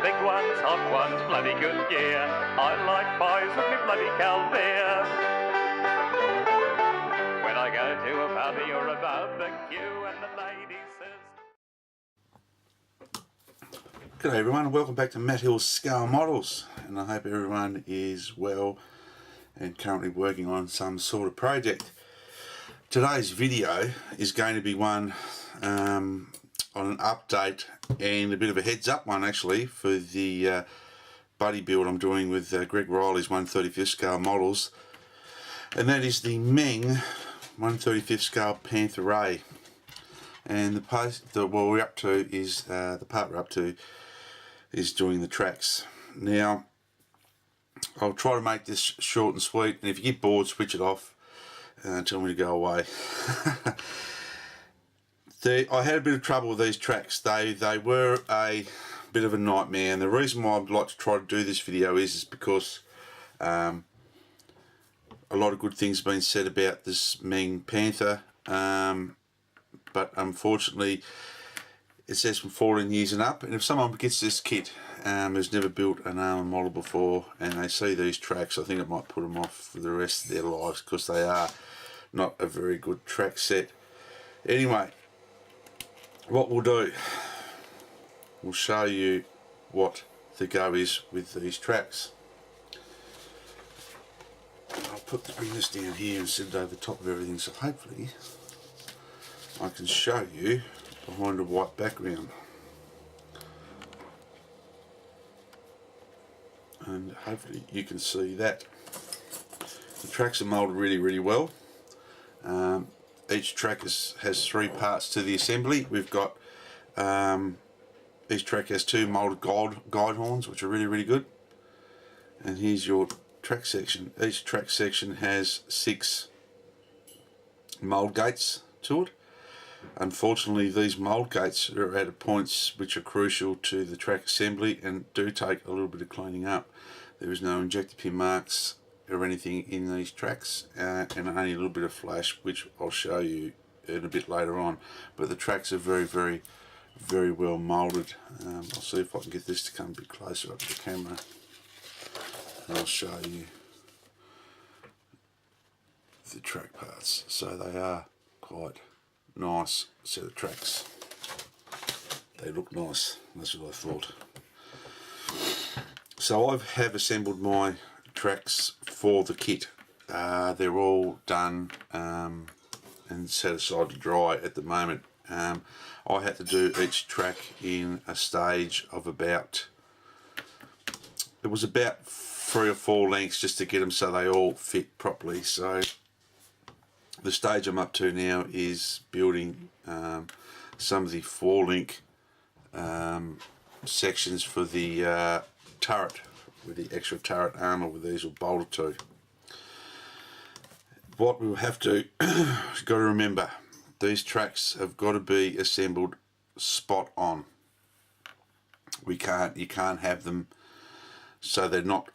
Big ones, hot ones, bloody good gear. I like boys with me bloody Calvaire. When I go to a party or a barbecue and the lady says... G'day everyone, welcome back to Matt Hill's Scale Models, and I hope everyone is well and currently working on some sort of project. Today's video is going to be one on an update and a bit of a heads up one actually for the buddy build I'm doing with Greg Rilley's 1/35 scale models, and that is the MENG 1/35 scale Panther.A. And the part we're up to is doing the tracks. Now I'll try to make this short and sweet, and if you get bored, switch it off and tell me to go away. I had a bit of trouble with these tracks. They were a bit of a nightmare, and the reason why I'd like to try to do this video is because a lot of good things have been said about this MENG Panther, but unfortunately it says from 14 years and up, and if someone gets this kit who's never built an armour model before and they see these tracks, I think it might put them off for the rest of their lives because they are not a very good track set. Anyway, what we'll do, we'll show you what the go is with these tracks. I'll bring this down here and sit it over the top of everything, so hopefully I can show you behind a white background, and hopefully you can see that. The tracks are moulded really well. Each track has three parts to the assembly. We've got each track has two moulded guide horns, which are really good, and here's your track section. Each track section has 6 mould gates to it. Unfortunately, these mould gates are at points which are crucial to the track assembly and do take a little bit of cleaning up. There is no injector pin marks or anything in these tracks, and only a little bit of flash, which I'll show you in a bit later on. But the tracks are very well moulded. I'll see if I can get this to come a bit closer up to the camera, and I'll show you the track parts. So they are quite nice set of tracks. They look nice, that's what I thought. So I have assembled my tracks for the kit. They're all done and set aside to dry at the moment. I had to do each track in a stage of about 3 or 4 lengths just to get them so they all fit properly. So the stage I'm up to now is building some of the 4-link sections for the turret, with the extra turret armour with these will bolted to. What we'll have to got to remember, these tracks have got to be assembled spot on. You can't have them so they're not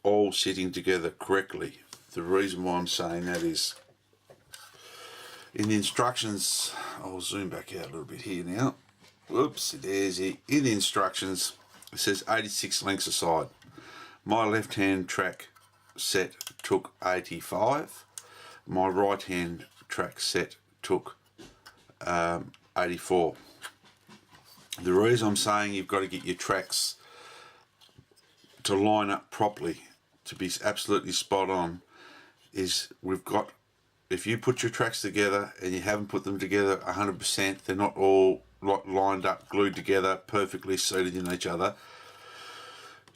all sitting together correctly. The reason why I'm saying that is, in the instructions, I'll zoom back out a little bit here now. Whoops, there's it. In the instructions, it says 86 lengths aside. My left hand track set took 85. My right hand track set took 84. The reason I'm saying you've got to get your tracks to line up properly, to be absolutely spot on, is if you put your tracks together and you haven't put them together 100%, they're not all lined up, glued together, perfectly seated in each other,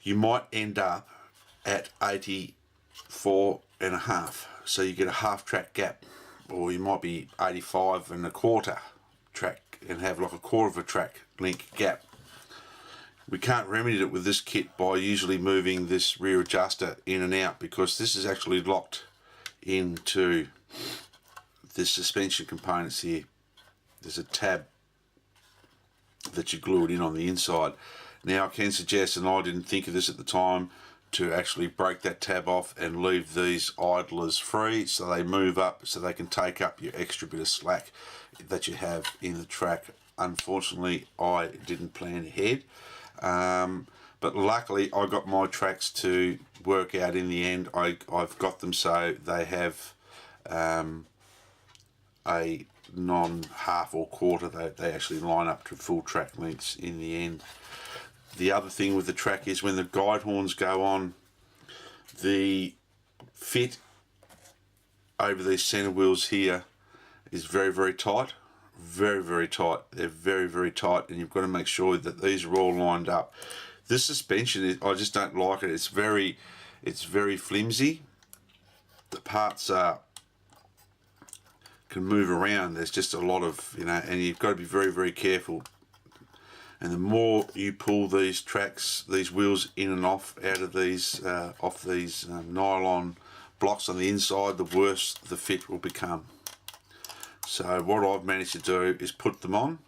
you might end up at 84.5. So you get a half track gap, or you might be 85.25 track and have like a quarter of a track length gap. We can't remedy it with this kit by usually moving this rear adjuster in and out, because this is actually locked into the suspension components here. There's a tab that you glue it in on the inside. Now I can suggest, and I didn't think of this at the time, to actually break that tab off and leave these idlers free so they move up, so they can take up your extra bit of slack that you have in the track. Unfortunately, I didn't plan ahead. But luckily I got my tracks to work out in the end. I've got them so they have a non-half or quarter. They actually line up to full track lengths in the end. The other thing with the track is when the guide horns go on, the fit over these centre wheels here is very, very tight. Very, very tight. They're very, very tight, and you've got to make sure that these are all lined up. This suspension, I just don't like it. It's very flimsy. The parts can move around. There's just a lot of, and you've got to be very, very careful. And the more you pull these tracks, these wheels in and off out of these nylon blocks on the inside, the worse the fit will become. So what I've managed to do is put them on,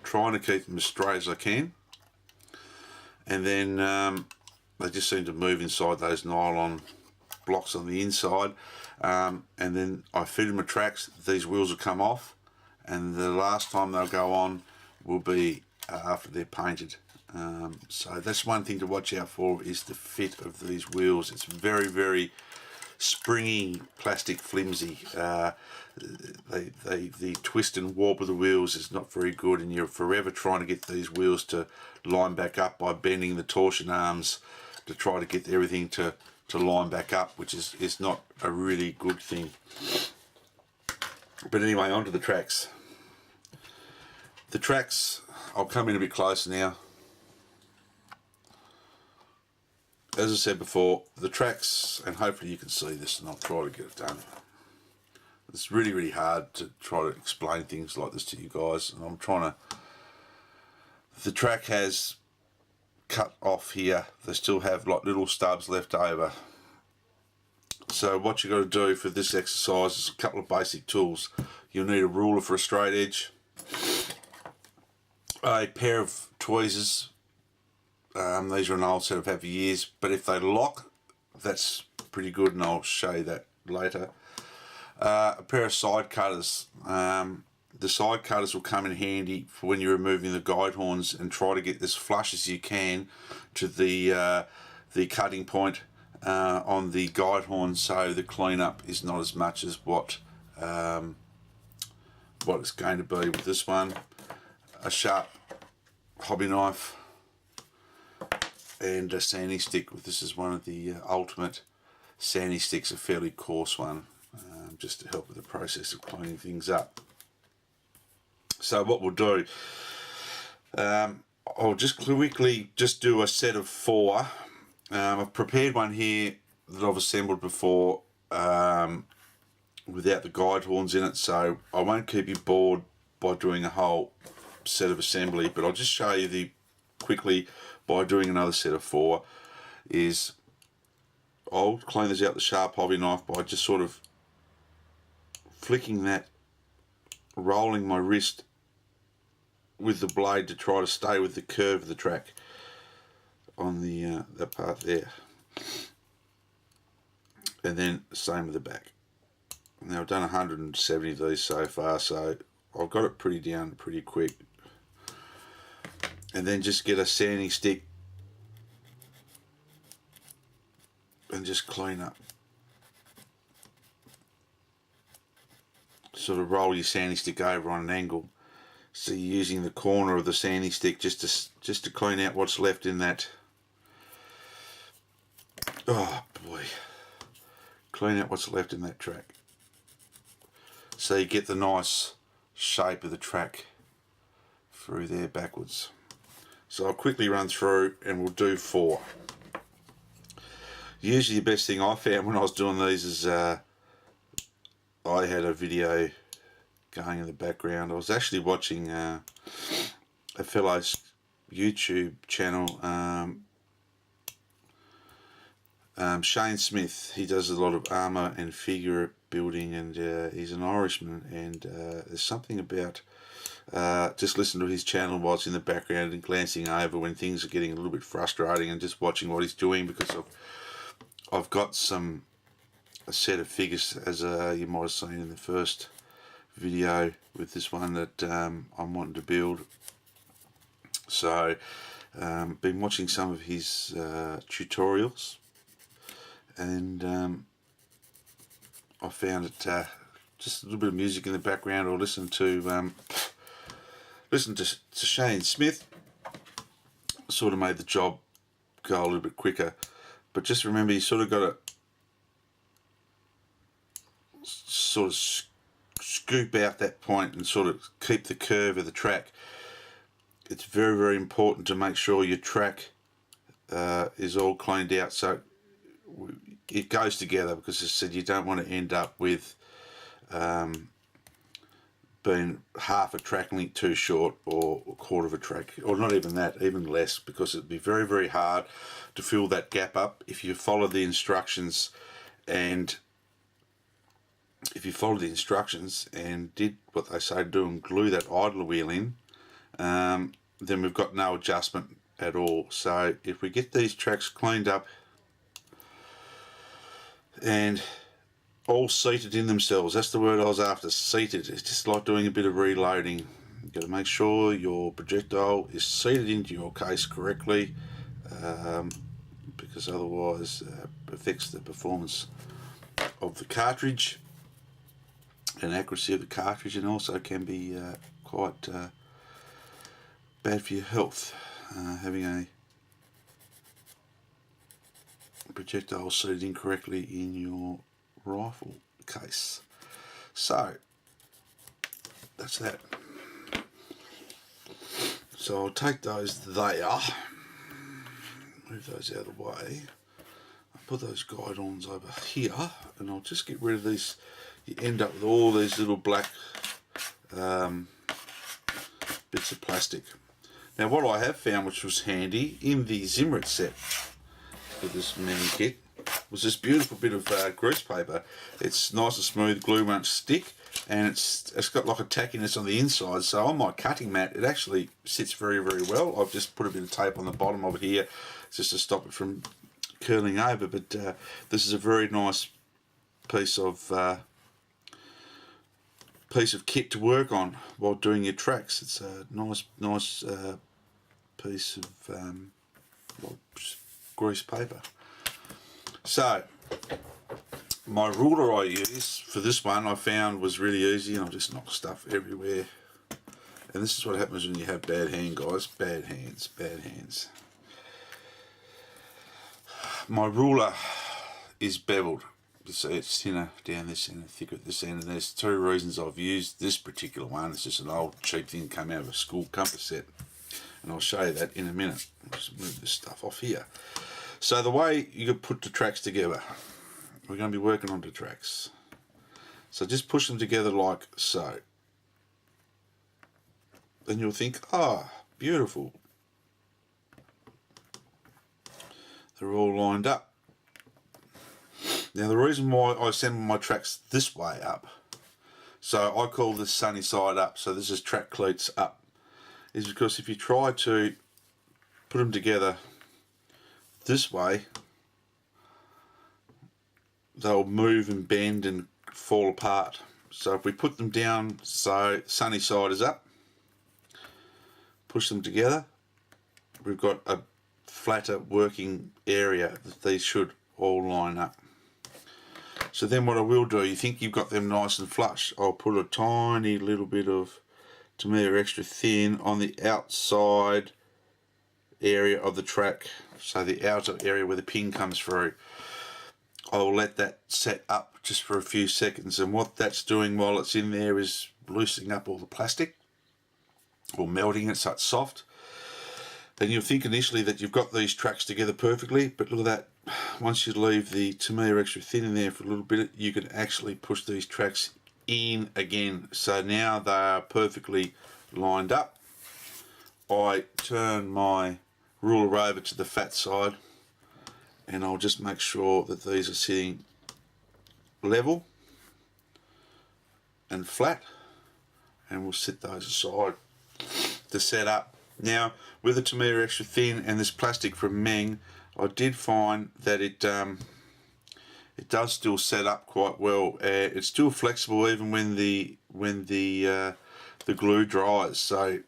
trying to keep them as straight as I can, and then they just seem to move inside those nylon blocks on the inside, and then I feed them with tracks. These wheels will come off, and the last time they'll go on will be after they're painted. So that's one thing to watch out for, is the fit of these wheels. It's very, very springy, plastic, flimsy. The twist and warp of the wheels is not very good, and you're forever trying to get these wheels to line back up by bending the torsion arms to try to get everything to line back up, which is not a really good thing. But anyway, onto the tracks. The tracks, I'll come in a bit closer now. As I said before, the tracks, and hopefully you can see this, and I'll try to get it done. It's really, really hard to try to explain things like this to you guys, and I'm trying to... The track has cut off here. They still have like little stubs left over. So what you've got to do for this exercise is a couple of basic tools. You'll need a ruler for a straight edge, a pair of tweezers. These are an old set I've had for years, but if they lock, that's pretty good, and I'll show you that later. A pair of side cutters. The side cutters will come in handy for when you're removing the guide horns, and try to get as flush as you can to the cutting point on the guide horn, so the cleanup is not as much as what it's going to be with this one. A sharp hobby knife and a sanding stick. This is one of the ultimate sanding sticks, a fairly coarse one, just to help with the process of cleaning things up. So what we'll do, I'll just quickly do a set of 4. I've prepared one here that I've assembled before without the guide horns in it, so I won't keep you bored by doing a whole set of assembly, but I'll just show you quickly by doing another set of 4. Is I'll clean this out with the sharp hobby knife by just sort of flicking that, rolling my wrist with the blade to try to stay with the curve of the track on the that part there, and then same with the back. Now I've done 170 of these so far, so I've got it pretty down pretty quick. And then just get a sanding stick and just clean up. Sort of roll your sanding stick over on an angle, so you're using the corner of the sanding stick just to clean out what's left in that. Oh boy, clean out what's left in that track, so you get the nice shape of the track through there backwards. So I'll quickly run through and we'll do 4. Usually the best thing I found when I was doing these is I had a video going in the background. I was actually watching a fellow's YouTube channel, Shane Smith. He does a lot of armour and figure building, and he's an Irishman, and there's something about just listening to his channel while it's in the background and glancing over when things are getting a little bit frustrating, and just watching what he's doing, because I've got a set of figures, as you might have seen in the first video with this one, that I'm wanting to build. So been watching some of his tutorials, and I found it just a little bit of music in the background, or listen to Shane Smith, sort of made the job go a little bit quicker. But just remember, you sort of got to sort of scoop out that point and sort of keep the curve of the track. It's very, very important to make sure your track is all cleaned out so it goes together, because as I said, you don't want to end up with being half a track length too short, or a quarter of a track, or not even that, even less, because it'd be very, very hard to fill that gap up if you follow the instructions. And if you follow the instructions and did what they say to do and glue that idler wheel in, then we've got no adjustment at all. So if we get these tracks cleaned up and all seated in themselves, that's the word I was after, seated. It's just like doing a bit of reloading. You've got to make sure your projectile is seated into your case correctly, because otherwise it affects the performance of the cartridge and accuracy of the cartridge, and also can be quite bad for your health, having a projectile seated incorrectly in your rifle case. So that's that. So I'll take those there, move those out of the way, I'll put those guide-ons over here, and I'll just get rid of these. You end up with all these little black bits of plastic. Now what I have found, which was handy in the Zimrit set for this MENG kit, was this beautiful bit of grease paper. It's nice and smooth, glue won't stick, and it's got like a tackiness on the inside, so on my cutting mat it actually sits very, very well. I've just put a bit of tape on the bottom of it here just to stop it from curling over, but this is a very nice piece of kit to work on while doing your tracks. It's a nice piece of grease paper. So my ruler I use for this one, I found, was really easy, and I'll just knock stuff everywhere. And this is what happens when you have bad hand, guys. Bad hands, bad hands. My ruler is beveled. So it's thinner down this end and thicker at this end, and there's two reasons I've used this particular one. It's just an old cheap thing that came out of a school compass set, and I'll show you that in a minute. I'll just move this stuff off here. So the way you could put the tracks together, we're going to be working on the tracks. So just push them together like so. Then you'll think, ah, beautiful. They're all lined up. Now the reason why I assemble my tracks this way up, so I call this sunny side up, so this is track cleats up, is because if you try to put them together this way, they'll move and bend and fall apart. So if we put them down so sunny side is up, push them together, we've got a flatter working area that these should all line up. So then what I will do, you think you've got them nice and flush, I'll put a tiny little bit of Tamiya extra thin on the outside area of the track, so the outer area where the pin comes through. I'll let that set up just for a few seconds, and what that's doing while it's in there is loosening up all the plastic, or melting it so it's soft. And you'll think initially that you've got these tracks together perfectly, but look at that. Once you leave the Tamiya extra thin in there for a little bit, you can actually push these tracks in again. So now they are perfectly lined up. I turn my ruler over to the fat side, and I'll just make sure that these are sitting level and flat, and we'll set those aside to set up. Now with the Tamiya extra thin and this plastic from MENG, I did find that it does still set up quite well. It's still flexible even when the glue dries. So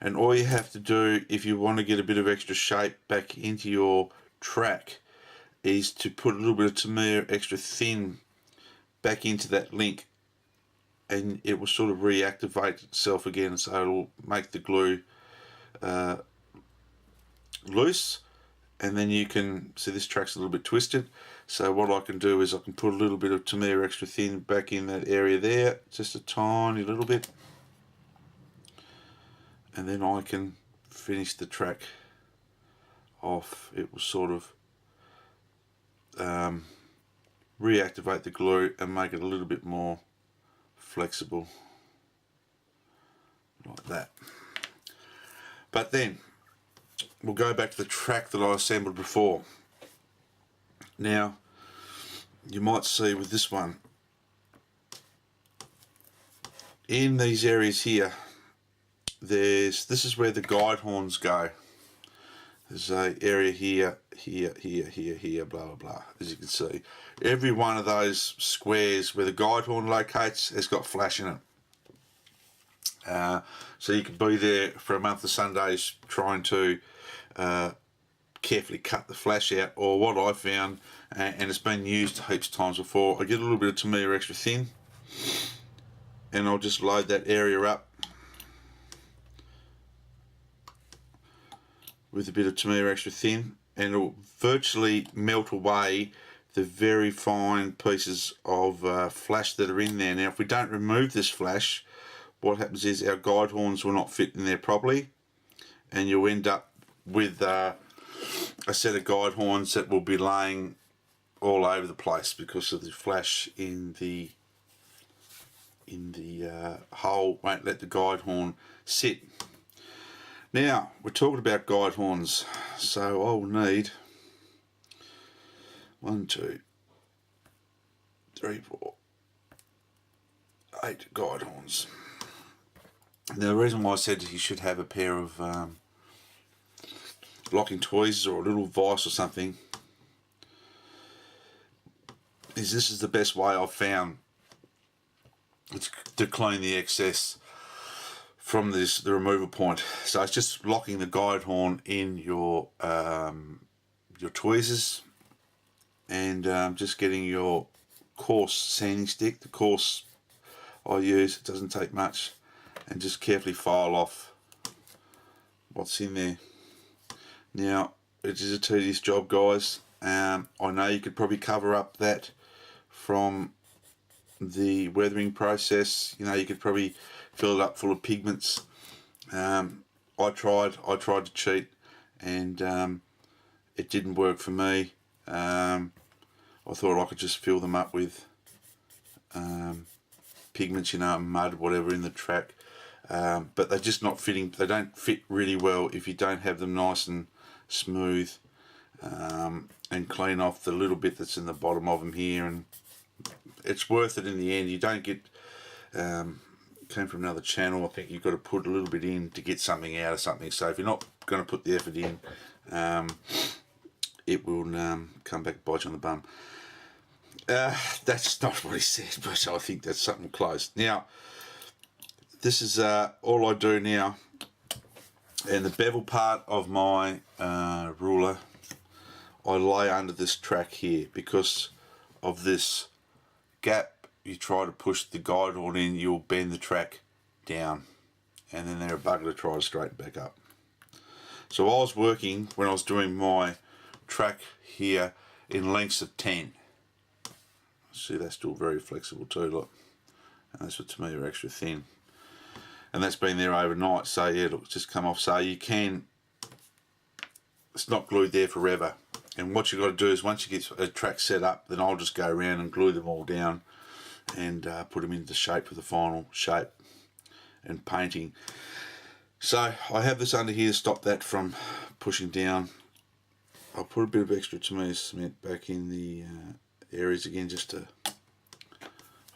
And all you have to do if you want to get a bit of extra shape back into your track is to put a little bit of Tamiya extra thin back into that link, and it will sort of reactivate itself again, so it'll make the glue loose. And then you can see this track's a little bit twisted, so what I can do is I can put a little bit of Tamiya extra thin back in that area there, just a tiny little bit, and then I can finish the track off. It will sort of reactivate the glue and make it a little bit more flexible, like that. But then we'll go back to the track that I assembled before. Now, you might see with this one, in these areas here, this is where the guide horns go. There's a area here, here, blah, blah, blah. As you can see, every one of those squares where the guide horn locates has got flash in it. So you could be there for a month of Sundays trying to carefully cut the flash out, or what I found, and it's been used heaps of times before, I get a little bit of Tamiya extra thin and I'll just load that area up with a bit of Tamiya extra thin, and it'll virtually melt away the very fine pieces of flash that are in there. Now if we don't remove this flash, what happens is our guide horns will not fit in there properly, and you'll end up with a set of guide horns that will be laying all over the place because of the flash in the hole. Won't let the guide horn sit. Now we're talking about guide horns, so I'll need 1, 2, 3, 4, 8 guide horns. Now the reason why I said you should have a pair of locking tweezers or a little vise or something is this is the best way I've found to clean the excess from the removal point. So it's just locking the guide horn in your tweezers, and just getting your coarse sanding stick, the coarse I use, it doesn't take much, and just carefully file off what's in there. Now it is a tedious job, guys. I know you could probably cover up that from the weathering process. You know, you could probably fill it up full of pigments. I tried to cheat, and it didn't work for me. I thought I could just fill them up with pigments, you know, mud, whatever, in the track, but they're just not fitting. They don't fit really well if you don't have them nice and smooth, and clean off the little bit that's in the bottom of them here, and it's worth it in the end. You don't get came from another channel, I think you've got to put a little bit in to get something out of something. So if you're not going to put the effort in, it will come back and bite you on the bum. That's not what he said, but I think that's something close. Now this is all I do now, and the bevel part of my ruler I lay under this track here. Because of this gap you try to push the guide horn in, you'll bend the track down, and then they're a bugger to try to straighten back up. So I was working, when I was doing my track here, in lengths of 10. See, that's still very flexible too, look. And that's what to me are extra thin. And that's been there overnight, so yeah, look, it's just come off. So you can, it's not glued there forever. And what you've got to do is, once you get a track set up, then I'll just go around and glue them all down and put them into shape for the final shape and painting. So I have this under here to stop that from pushing down. I'll put a bit of extra Tamiya cement back in the areas again, just to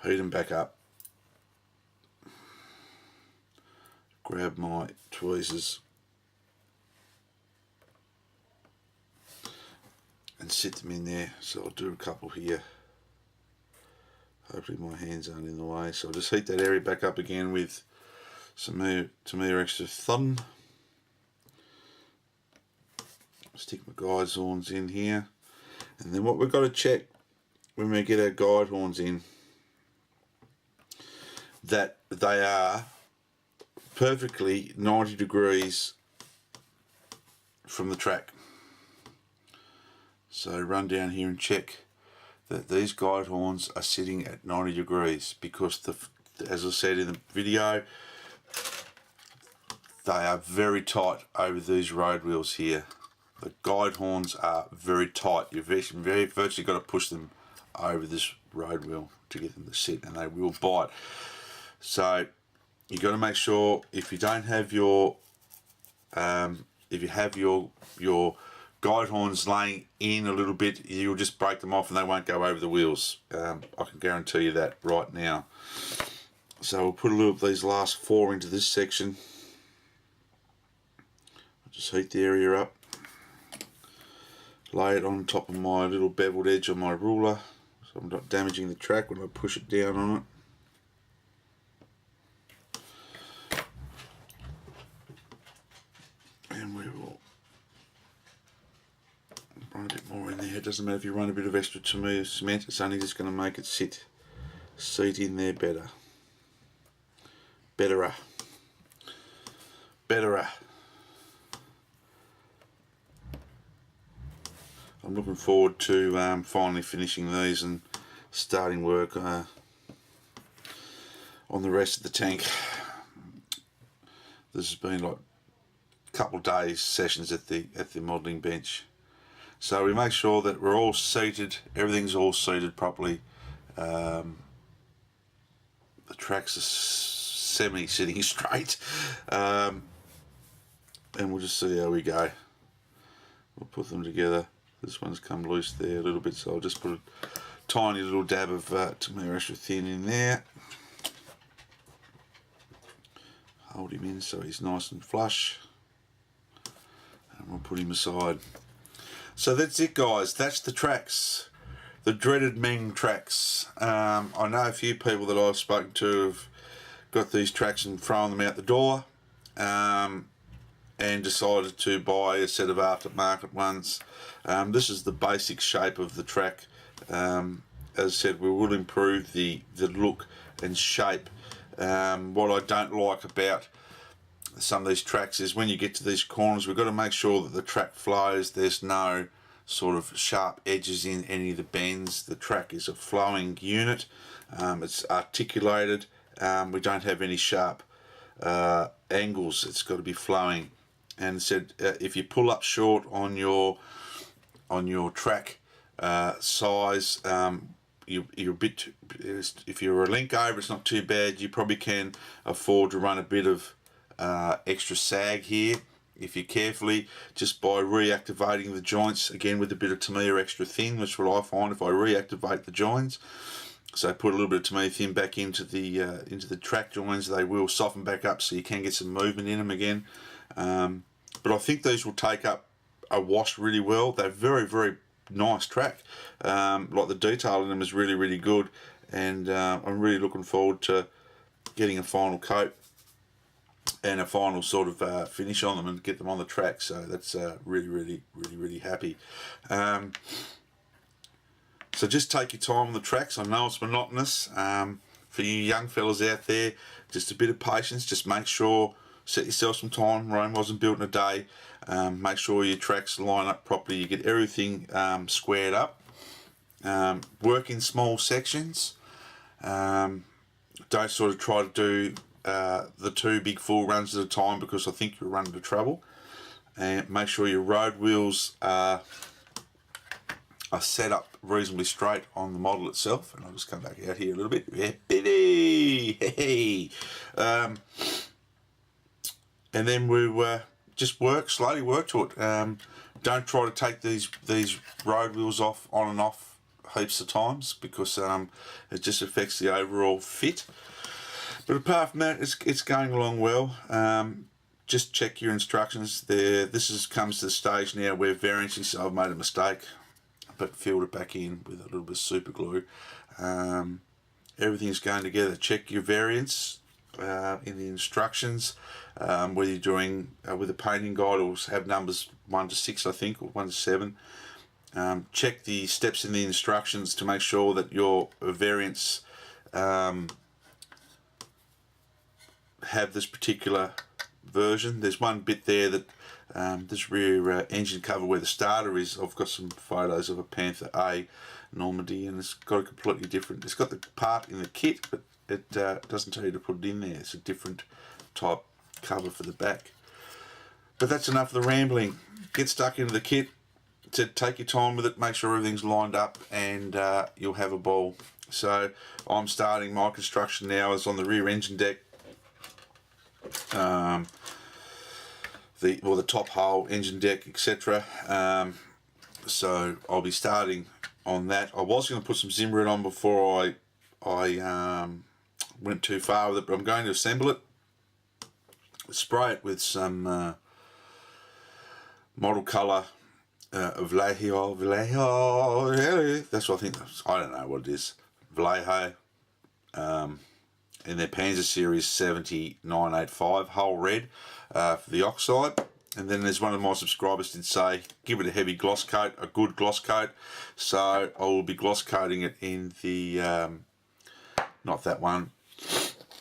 heat them back up. Grab my tweezers and sit them in there. So I'll do a couple here. Hopefully my hands aren't in the way. So I'll just heat that area back up again with some Tamiya extra thin. Stick my guide horns in here, and then what we've got to check when we get our guide horns in, that they are perfectly 90 degrees from the track. So run down here and check that these guide horns are sitting at 90 degrees, because as I said in the video, they are very tight over these road wheels here. The guide horns are very tight. You've virtually got to push them over this road wheel to get them to sit, and they will bite. So you've got to make sure, if you don't have your if you have your guide horns laying in a little bit, you'll just break them off and they won't go over the wheels. I can guarantee you that right now. So we'll put a little of these last 4 into this section. I'll just heat the area up, lay it on top of my little beveled edge on my ruler, so I'm not damaging the track when I push it down on it. And we will run a bit more in there. It doesn't matter if you run a bit of extra cement, it's only just going to make it seat in there better. Betterer. I'm looking forward to finally finishing these and starting work on the rest of the tank. This has been like a couple of days sessions at the modelling bench. So we make sure that we're all seated, everything's all seated properly. The tracks are semi-sitting straight, and we'll just see how we go. We'll put them together. This one's come loose there a little bit, so I'll just put a tiny little dab of tomato extra thin in there. Hold him in so he's nice and flush, and we'll put him aside. So that's it, guys. That's the tracks, the dreaded MENG tracks. I know a few people that I've spoken to have got these tracks and thrown them out the door, and decided to buy a set of aftermarket ones. This is the basic shape of the track. As I said, we will improve the look and shape. What I don't like about some of these tracks is when you get to these corners, we've got to make sure that the track flows. There's no sort of sharp edges in any of the bends. The track is a flowing unit. It's articulated. We don't have any sharp angles. It's got to be flowing. And said, if you pull up short on your track size, you're a bit. If you're a link over, it's not too bad. You probably can afford to run a bit of extra sag here, if you carefully, just by reactivating the joints again with a bit of Tamiya extra thin, which is what I find if I reactivate the joints. So put a little bit of Tamiya thin back into the track joints, they will soften back up, so you can get some movement in them again. But I think these will take up a wash really well. They're very, very nice track. Like the detail in them is really, really good, and I'm really looking forward to getting a final coat and a final sort of finish on them and get them on the track. So that's really, really, really, really happy. So just take your time on the tracks. I know it's monotonous. For you young fellas out there, just a bit of patience. Just make sure, set yourself some time. Rome wasn't built in a day. Make sure your tracks line up properly. You get everything squared up. Work in small sections. Don't sort of try to do the 2 big full runs at a time, because I think you'll run into trouble. And make sure your road wheels are set up reasonably straight on the model itself. And I'll just come back out here a little bit. Hey. And then we just slowly work to it. Don't try to take these road wheels off on and off heaps of times, because it just affects the overall fit. But apart from that, it's going along well. Just check your instructions there. This comes to the stage now where variances, so I've made a mistake, but filled it back in with a little bit of super glue. Everything's going together. Check your variance. in the instructions, whether you're doing with a painting guide or have numbers 1 to 6, I think, or 1 to 7. Check the steps in the instructions to make sure that your variants have this particular version. There's one bit there that this rear engine cover where the starter is. I've got some photos of a Panther.A Normandy, and it's got a completely different, it's got the part in the kit, but it doesn't tell you to put it in there. It's a different type cover for the back. But that's enough of the rambling. Get stuck into the kit, to take your time with it, make sure everything's lined up, and you'll have a ball. So I'm starting my construction now. Is on the rear engine deck, the top hull, engine deck, etc. So I'll be starting on that. I was going to put some Zimmerit on before I went too far with it, but I'm going to assemble it, spray it with some model colour Vallejo, that's what I think. I don't know what it is. Vallejo, in their Panzer Series 7985 hull red for the oxide. And then there's one of my subscribers did say give it a heavy gloss coat, a good gloss coat. So I will be gloss coating it in the not that one.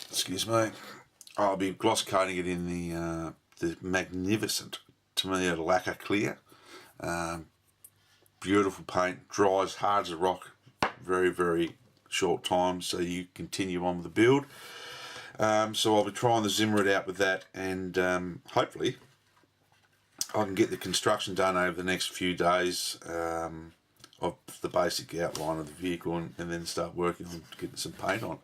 Excuse me. I'll be gloss coating it in the magnificent, to me, a lacquer clear. Beautiful paint, dries hard as a rock, very, very short time, so you continue on with the build. So I'll be trying the Zimmerit out with that, and hopefully I can get the construction done over the next few days of the basic outline of the vehicle, and then start working on getting some paint on.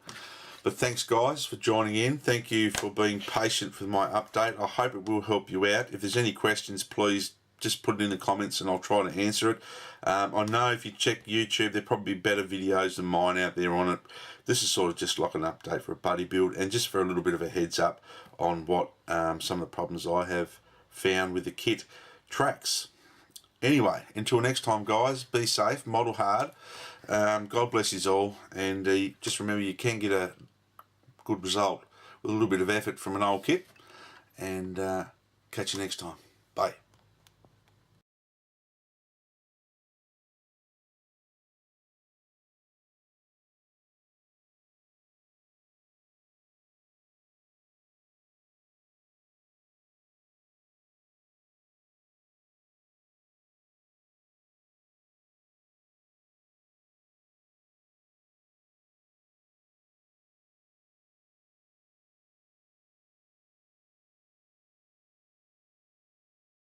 But thanks guys for joining in. Thank you for being patient with my update. I hope it will help you out. If there's any questions, please just put it in the comments and I'll try to answer it. I know if you check YouTube, there'll probably be better videos than mine out there on it. This is sort of just like an update for a buddy build, and just for a little bit of a heads up on what some of the problems I have found with the kit tracks. Anyway, until next time guys, be safe, model hard. God bless you all, and just remember you can get a good result with a little bit of effort from an old kit, and catch you next time. Bye.